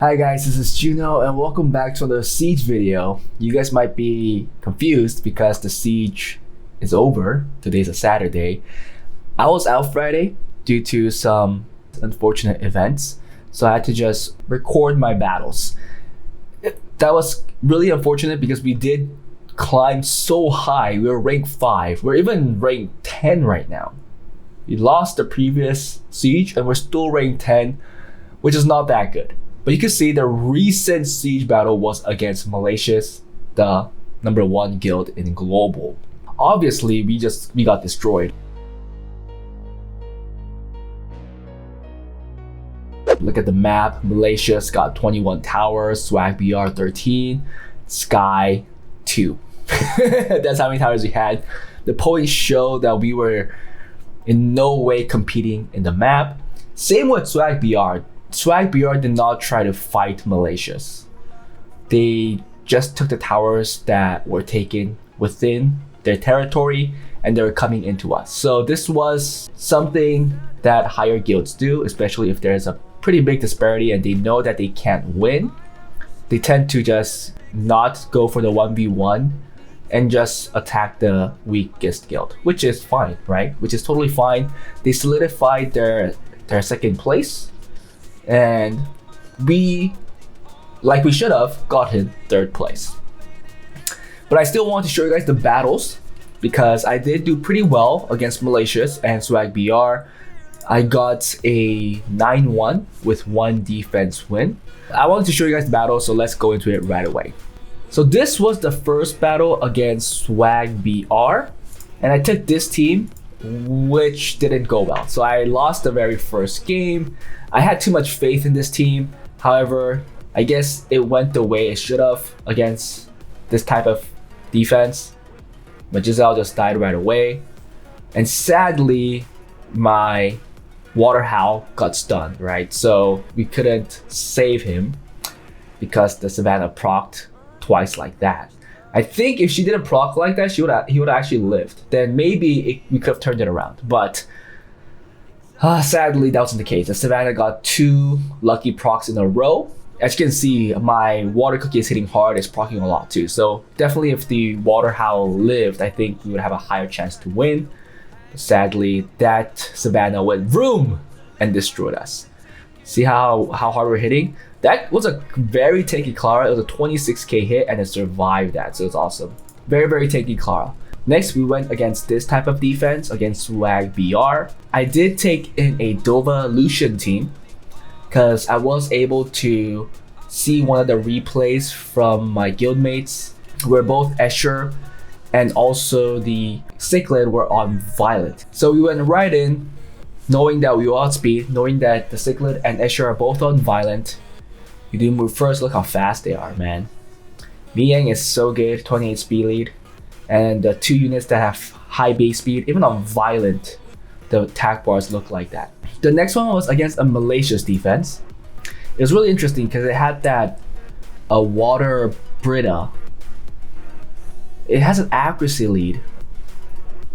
Hi guys, this is Juno and welcome back to another Siege video. You guys might be confused because the Siege is over. Today's a Saturday. I was out Friday due to some unfortunate events, so I had to just record my battles. That was really unfortunate because we did climb so high. We were ranked 5. We're even ranked 10 right now. We lost the previous Siege and we're still ranked 10, which is not that good. But you can see the recent siege battle was against Malicious, the #1 guild in global. Obviously, we got destroyed. Look at the map. Malicious got 21 towers, Swag BR 13, Sky 2. That's how many towers we had. The points show that we were in no way competing in the map. Same with Swag BR. Swag BR did not try to fight Malicious. They just took the towers that were taken within their territory and they were coming into us. So this was something that higher guilds do, especially if there's a pretty big disparity and they know that they can't win. They tend to just not go for the 1v1 and just attack the weakest guild, which is fine, right? Which is totally fine. They solidified their second place. And we, like we should have, gotten 3rd place. But I still want to show you guys the battles because I did do pretty well against Malicious and Swag BR. I got a 9-1 with 1 defense win. I wanted to show you guys the battle, so let's go into it right away. So this was the first battle against Swag BR, and I took this team, which didn't go well. So I lost the very first game. I had too much faith in this team. However, I guess it went the way it should have against this type of defense. But Giselle just died right away. And sadly, my water howl got stunned, right? So we couldn't save him because the Savannah procced twice like that. I think if she didn't proc like that, he would have actually lived. Then maybe we could have turned it around. But sadly, that wasn't the case. The Savannah got 2 lucky procs in a row. As you can see, my water cookie is hitting hard. It's proccing a lot too. So definitely, if the water howl lived, I think we would have a higher chance to win. But sadly, that Savannah went vroom and destroyed us. See how hard we're hitting? That was a very tanky Clara. It was a 26k hit and it survived that, so it's awesome. Very, very tanky Clara. Next, we went against this type of defense, against Swag BR. I did take in a Dova Lucian team because I was able to see one of the replays from my guildmates where both Escher and also the Cichlid were on Violet. So we went right in, knowing that we were outspeed, knowing that the Cichlid and Escher are both on Violent. You do move first, look how fast they are, man. Miyang is so good, 28 speed lead. And the 2 units that have high base speed, even on Violent, the attack bars look like that. The next one was against a Malicious defense. It was really interesting because it had that water Brita. It has an accuracy lead.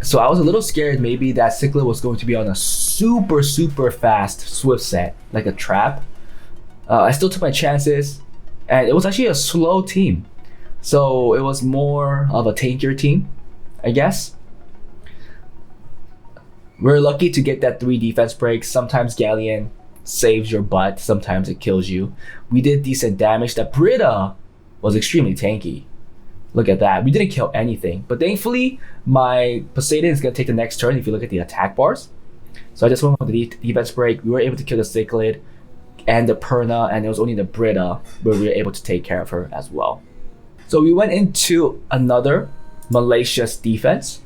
So I was a little scared maybe that Cichlid was going to be on a super, super fast Swift set, like a trap. I still took my chances, and it was actually a slow team. So it was more of a tankier team, I guess. We're lucky to get that 3 defense breaks. Sometimes Galleon saves your butt, sometimes it kills you. We did decent damage. That Brita was extremely tanky. Look at that. We didn't kill anything. But thankfully, my Poseidon is going to take the next turn if you look at the attack bars. So I just went with the defense break. We were able to kill the Cichlid and the Perna, and it was only the Brita where we were able to take care of her as well. So we went into another Malicious defense,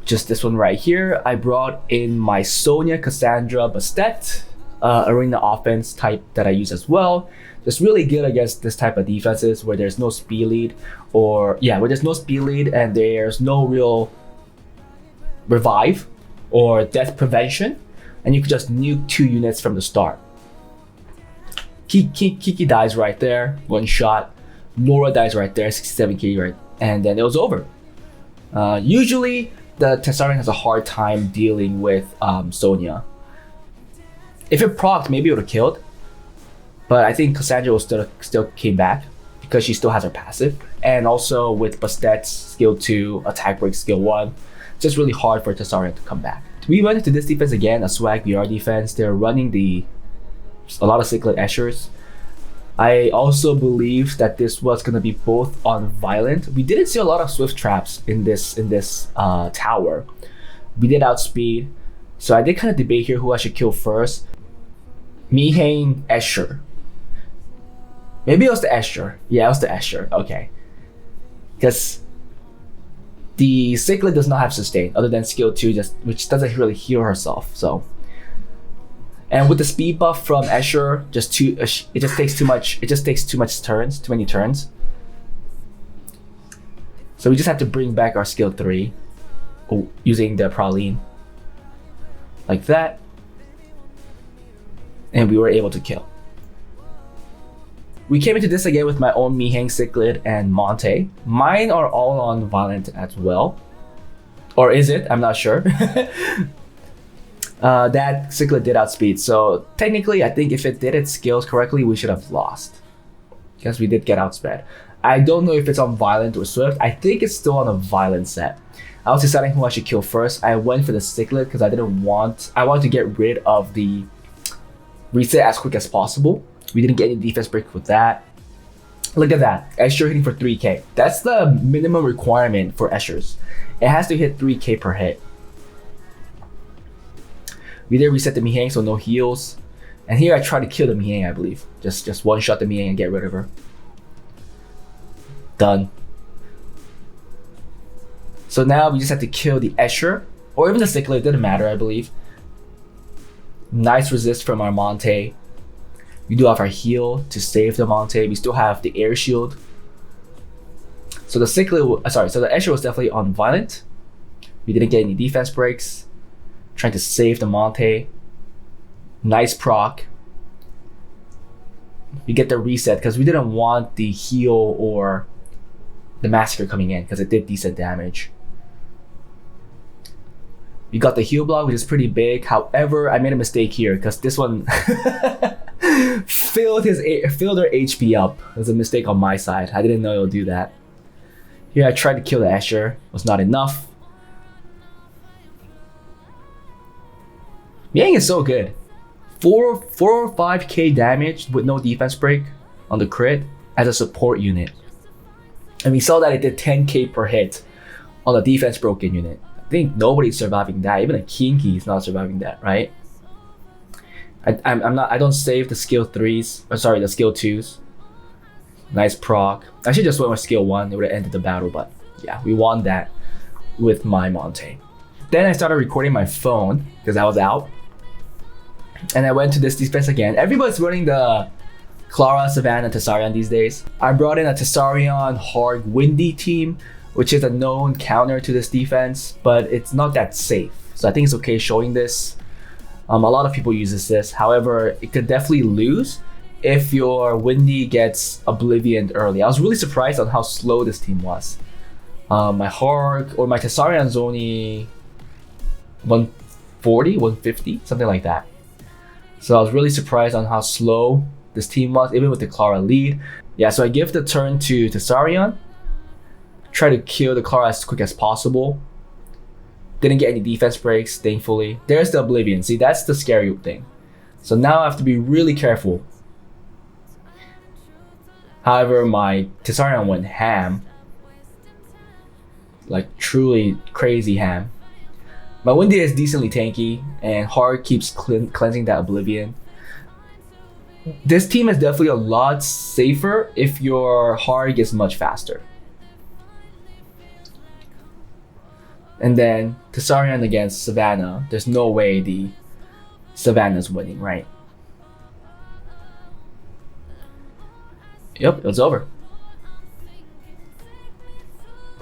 just this one right here. I brought in my Sonya, Cassandra, Bastet, arena offense type that I use as well. Just really good against this type of defenses where there's no speed lead, where there's no speed lead and there's no real revive or death prevention, and you can just nuke 2 units from the start. Kiki dies right there, 1 shot. Laura dies right there, 67k, right, and then it was over. Usually, the Tessarian has a hard time dealing with Sonya. If it procced, maybe it would have killed. But I think Cassandra will still came back because she still has her passive. And also with Bastet's skill 2, attack break skill 1, it's just really hard for Tessarion to come back. We went into this defense again, a swag BR defense. They're running a lot of Cyclid Eschers. I also believe that this was going to be both on Violent. We didn't see a lot of Swift traps in this tower. We did outspeed. So I did kind of debate here who I should kill first. Mihane, Escher. Maybe it was the Escher. Yeah, it was the Escher. Okay. Because the Cyclid does not have sustain other than skill 2, which doesn't really heal herself. So, and with the speed buff from Escher, it just takes too many turns. So we just have to bring back our skill 3 using the Praline. Like that. And we were able to kill. We came into this again with my own Mihang, Cyclid, and Monte. Mine are all on Violent as well. Or is it? I'm not sure. That Cyclid did outspeed. So technically, I think if it did its skills correctly, we should have lost. Because we did get outsped. I don't know if it's on Violent or Swift. I think it's still on a Violent set. I was deciding who I should kill first. I went for the Cyclid because I wanted to get rid of the reset as quick as possible. We didn't get any defense break with that. Look at that. Escher hitting for 3k. That's the minimum requirement for Eschers. It has to hit 3k per hit. We did reset the Mihang, so no heals. And here I tried to kill the Mihang, I believe. Just one shot the Mihang and get rid of her. Done. So now we just have to kill the Escher. Or even the Cyclid, it didn't matter, I believe. Nice resist from our Monte. We do have our heal to save the Monte. We still have the air shield. So the Escher was definitely on Violent. We didn't get any defense breaks. Trying to save the Monte. Nice proc. We get the reset because we didn't want the heal or the Massacre coming in because it did decent damage. We got the heal block, which is pretty big. However, I made a mistake here because this one filled her HP up. It was a mistake on my side. I didn't know it would do that. Here I tried to kill the Escher. Was not enough. Yang is so good. 4 or 5k damage with no defense break on the crit as a support unit. And we saw that it did 10k per hit on the defense broken unit. I think nobody's surviving that. Even a Kinky is not surviving that, right? I don't save the skill 3s. Or sorry, the skill 2s. Nice proc. I should just went with skill 1. It would have ended the battle, but yeah, we won that with my Monte. Then I started recording my phone because I was out. And I went to this defense again. Everybody's running the Clara, Savannah, Tessarion these days. I brought in a Tessarion Hard Windy team, which is a known counter to this defense, but it's not that safe. So I think it's okay showing this. A lot of people uses this. However, it could definitely lose if your Windy gets Oblivioned early. I was really surprised on how slow this team was. My Harg or my Tessarion's only 140, 150, something like that. So I was really surprised on how slow this team was, even with the Clara lead. Yeah, so I give the turn to Tessarion. Try to kill the Clara as quick as possible. Didn't get any defense breaks, thankfully. There's the Oblivion. See, that's the scary thing. So now I have to be really careful. However, my Tessarion went ham. Like, truly crazy ham. My Windy is decently tanky, and Hard keeps cleansing that Oblivion. This team is definitely a lot safer if your Hard gets much faster. And then Tessarion against Savannah. There's no way the Savannah's winning, right? Yep, it was over.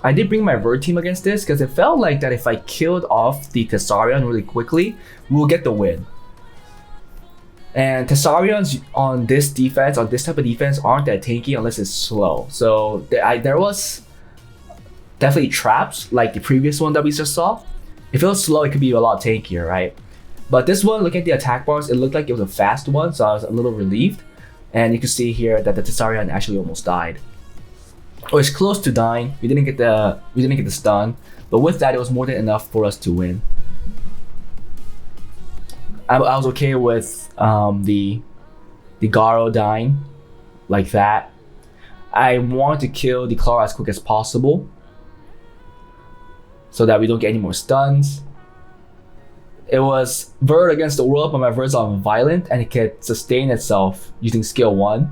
I did bring my Verd team against this because it felt like that if I killed off the Tessarion really quickly, we'll get the win. And Tessarions on this defense, on this type of defense, aren't that tanky unless it's slow. So there was definitely traps like the previous one that we just saw. If it was slow, it could be a lot tankier, right? But this one, looking at the attack bars, it looked like it was a fast one, so I was a little relieved. And you can see here that the Tessarion actually almost died. Or it's close to dying. We didn't get the stun, but with that, it was more than enough for us to win. I was okay with the Garo dying like that. I want to kill the Clara as quick as possible so that we don't get any more stuns. It was Verd against the world, but my Verd's on violent and it can sustain itself using skill 1.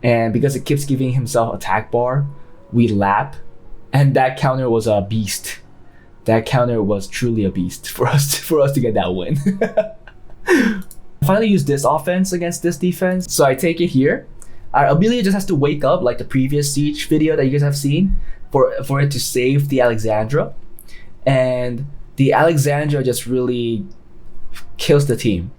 And because it keeps giving himself attack bar, we lap, and that counter was a beast. That counter was truly a beast for us to get that win. I finally used this offense against this defense, so I take it here. Our ability just has to wake up like the previous Siege video that you guys have seen for it to save the Alexandra. And the Alexandra just really kills the team.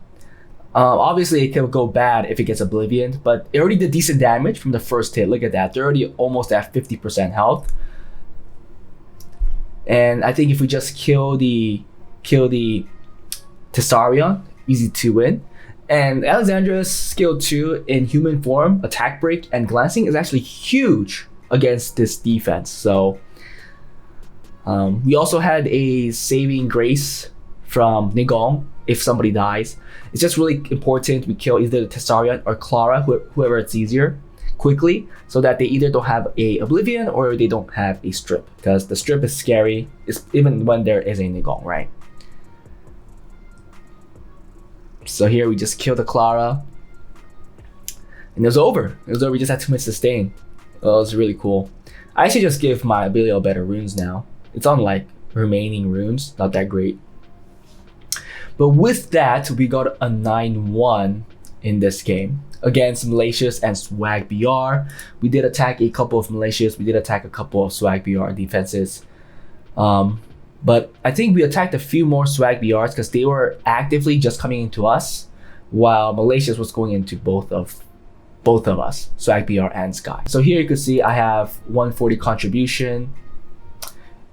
Obviously, it can go bad if it gets Oblivion, but it already did decent damage from the first hit. Look at that. They're already almost at 50% health. And I think if we just kill the Tessarion, easy to win. And Alexandra's skill 2 in human form, attack break, and glancing is actually huge against this defense. So we also had a saving grace from Nigong if somebody dies. It's just really important we kill either the Tessarion or Clara, whoever it's easier, quickly, so that they either don't have a Oblivion or they don't have a strip, because the strip is scary, even when there is a Nigong, right? So here we just kill the Clara, and it was over. It was over. We just had too much sustain. It was really cool. I actually just give my Abilio better runes now. It's on like remaining runes, not that great. But with that, we got a 9-1 in this game against Malicious and Swag BR. We did attack a couple of Malicious. We did attack a couple of Swag BR defenses. But I think we attacked a few more Swag BRs because they were actively just coming into us, while Malicious was going into both of us, Swag BR and Sky. So here you can see I have 140 contribution,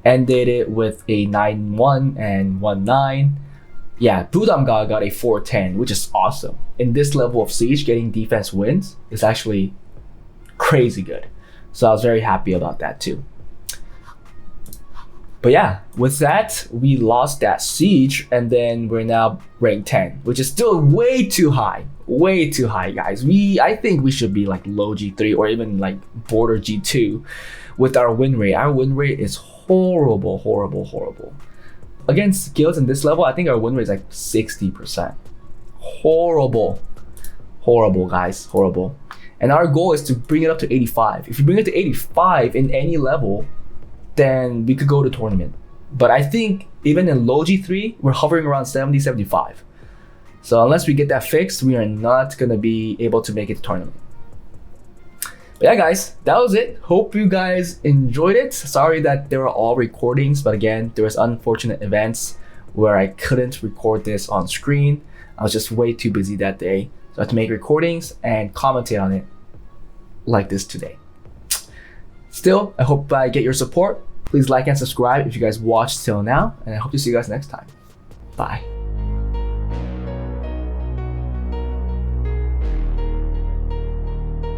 ended it with a 9-1 and 1-9. Yeah, Budamga got a 410, which is awesome. In this level of Siege, getting defense wins is actually crazy good. So I was very happy about that too. But yeah, with that, we lost that Siege, and then we're now rank 10, which is still way too high. Way too high, guys. I think we should be like low G3 or even like border G2 with our win rate. Our win rate is horrible, horrible, horrible. Against guilds in this level, I think our win rate is like 60%. Horrible. Horrible, guys. Horrible. And our goal is to bring it up to 85. If you bring it to 85 in any level, then we could go to tournament. But I think even in low G3, we're hovering around 70, 75. So unless we get that fixed, we are not going to be able to make it to tournament. But yeah, guys, that was it. Hope you guys enjoyed it. Sorry that they were all recordings, but again, there was unfortunate events where I couldn't record this on screen. I was just way too busy that day. So I had to make recordings and commentate on it like this today. Still, I hope I get your support. Please like and subscribe if you guys watched till now, and I hope to see you guys next time. Bye.